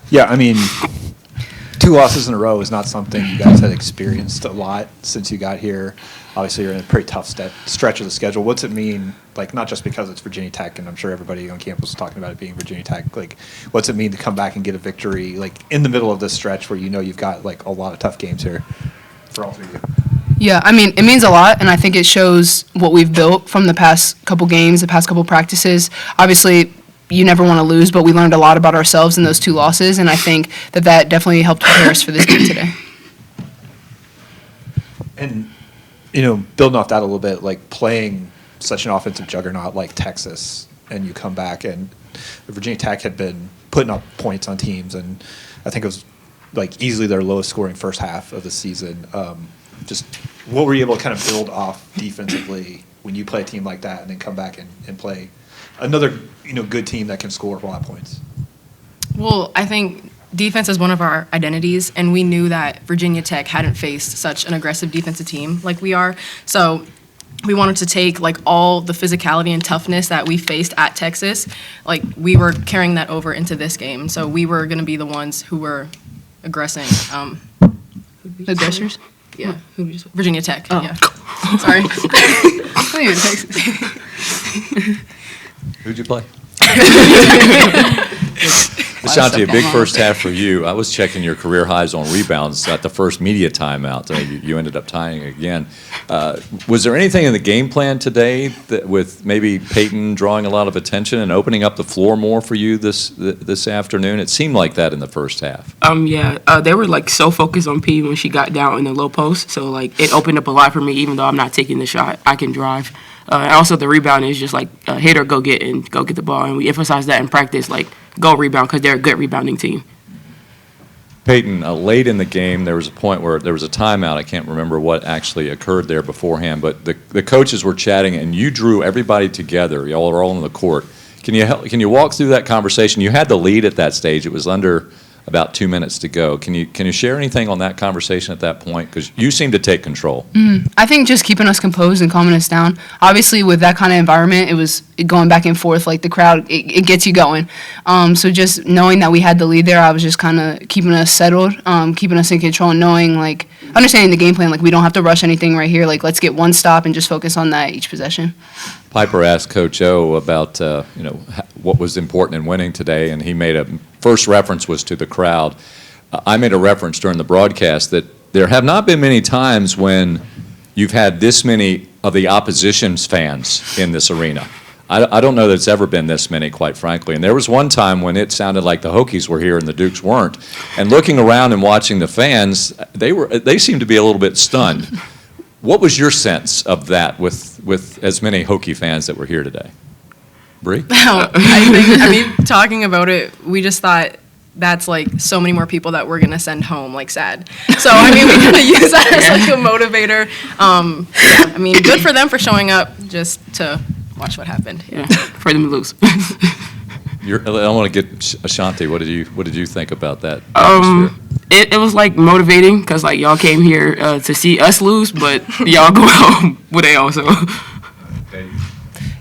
Yeah, I mean, 2 losses in a row is not something you guys had experienced a lot since you got here. Obviously, you're in a pretty tough stretch of the schedule. What's it mean, like, not just because it's Virginia Tech, and I'm sure everybody on campus is talking about it being Virginia Tech, like, what's it mean to come back and get a victory, like, in the middle of this stretch where you know you've got, like, a lot of tough games here for all 3 of you? Yeah, I mean, it means a lot, and I think it shows what we've built from the past couple games, the past couple practices. Obviously, you never want to lose, but we learned a lot about ourselves in those 2 losses, and I think that definitely helped prepare us for this game today. And, you know, building off that a little bit, like playing such an offensive juggernaut like Texas, and you come back and Virginia Tech had been putting up points on teams, and I think it was like easily their lowest scoring first half of the season. Just what were you able to kind of build off defensively when you play a team like that and then come back and play another, you know, good team that can score a lot of points? Well, I think defense is one of our identities, and we knew that Virginia Tech hadn't faced such an aggressive defensive team like we are. So we wanted to take, like, all the physicality and toughness that we faced at Texas, like, we were carrying that over into this game. So we were going to be the ones who were aggressing. The aggressors? Yeah. Virginia Tech. Oh. Yeah. Sorry. Oh, yeah, Texas. Who'd you play? Ashanti, a big first half for you. I was checking your career highs on rebounds at the first media timeout. You ended up tying again. Was there anything in the game plan today that, with maybe Peyton drawing a lot of attention and opening up the floor more for you this afternoon? It seemed like that in the first half. They were like so focused on P when she got down in the low post. So like it opened up a lot for me. Even though I'm not taking the shot, I can drive. And also the rebound is just like hit or go get the ball, and we emphasize that in practice, like go rebound, because they're a good rebounding team. Peyton, late in the game, there was a point where there was a timeout. I can't remember what actually occurred there beforehand, but the coaches were chatting, and you drew everybody together. Y'all are all on the court. Can you walk through that conversation? You had the lead at that stage. It was under about 2 minutes to go. Can you share anything on that conversation at that point? Because you seemed to take control. I think just keeping us composed and calming us down. Obviously, with that kind of environment, it was going back and forth. Like the crowd, it gets you going. So just knowing that we had the lead there, I was just kind of keeping us settled, keeping us in control, and knowing, like, understanding the game plan. Like, we don't have to rush anything right here. Like, let's get one stop and just focus on that each possession. Piper asked Coach O about what was important in winning today, and he made a first reference was to the crowd. I made a reference during the broadcast that there have not been many times when you've had this many of the opposition's fans in this arena. I don't know that it's ever been this many, quite frankly. And there was one time when it sounded like the Hokies were here and the Dukes weren't. And looking around and watching the fans, they seemed to be a little bit stunned. What was your sense of that with as many Hokie fans that were here today? Bree? I mean, talking about it, we just thought that's like so many more people that we're going to send home, like sad. So, I mean, we kind of use that as like a motivator. Yeah, I mean, good for them for showing up just to watch what happened. Yeah, for them to lose. I want to get Ashanti. What did you think about that? It was like motivating because like y'all came here to see us lose, but y'all go home with a also.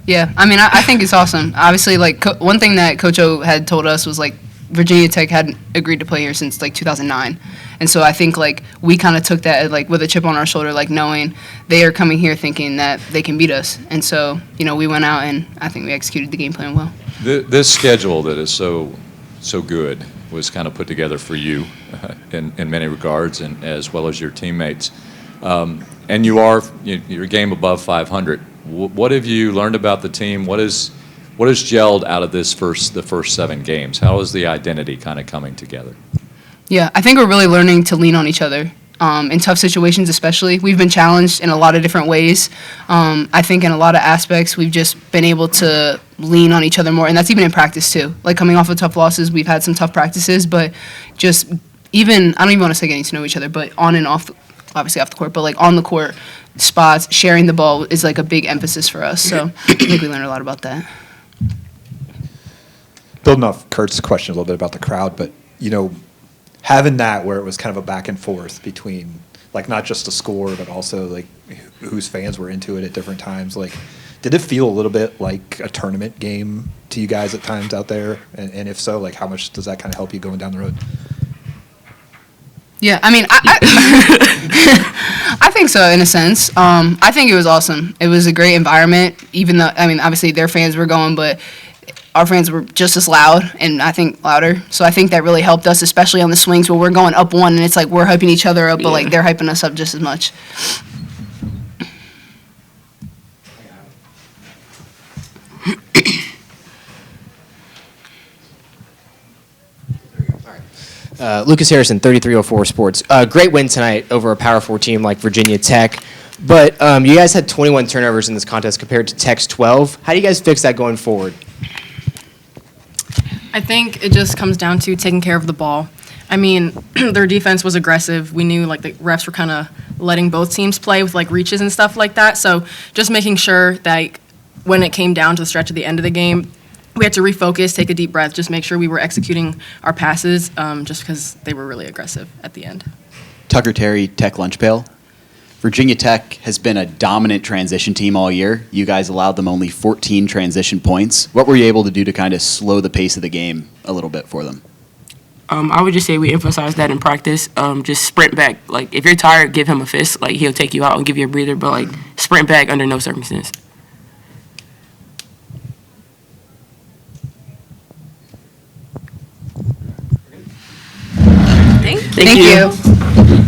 Yeah, I mean, I think it's awesome. Obviously, like, one thing that Coach O had told us was, like, Virginia Tech hadn't agreed to play here since, like, 2009. And so I think, like, we kind of took that, like, with a chip on our shoulder, like, knowing they are coming here thinking that they can beat us. And so, you know, we went out and I think we executed the game plan well. This schedule that is so good was kind of put together for you in many regards, and as well as your teammates. And you're a game above 500. What have you learned about the team? What has gelled out of the first 7 games? How is the identity kind of coming together? Yeah, I think we're really learning to lean on each other. In tough situations especially. We've been challenged in a lot of different ways. I think in a lot of aspects we've just been able to lean on each other more, and that's even in practice too. Like coming off of tough losses, we've had some tough practices, but just even, I don't even want to say getting to know each other, but on and off, obviously off the court, but like on the court spots, sharing the ball is like a big emphasis for us. So I think we learned a lot about that. Building off Kurt's question a little bit about the crowd, but, you know, having that where it was kind of a back and forth between, like, not just the score, but also, like, whose fans were into it at different times. Like, Did it feel a little bit like a tournament game to you guys at times out there? And if so, like how much does that kind of help you going down the road? Yeah, I mean, I think so in a sense. I think it was awesome. It was a great environment, even though, I mean, obviously their fans were going, but our fans were just as loud and I think louder. So I think that really helped us, especially on the swings where we're going up one and it's like we're hyping each other up, but like they're hyping us up just as much. Lucas Harrison, 3304 Sports. Great win tonight over a Power 4 team like Virginia Tech. But you guys had 21 turnovers in this contest compared to Tech's 12. How do you guys fix that going forward? I think it just comes down to taking care of the ball. I mean, their defense was aggressive. We knew like the refs were kind of letting both teams play with like reaches and stuff like that. So just making sure that when it came down to the stretch at the end of the game, we had to refocus, take a deep breath, just make sure we were executing our passes just because they were really aggressive at the end. Tucker Terry, Tech Lunch Pail. Virginia Tech has been a dominant transition team all year. You guys allowed them only 14 transition points. What were you able to do to kind of slow the pace of the game a little bit for them? I would just say we emphasize that in practice. Just sprint back. Like, if you're tired, give him a fist. Like, he'll take you out and give you a breather, but, like, sprint back under no circumstance. Thank you. Thank you.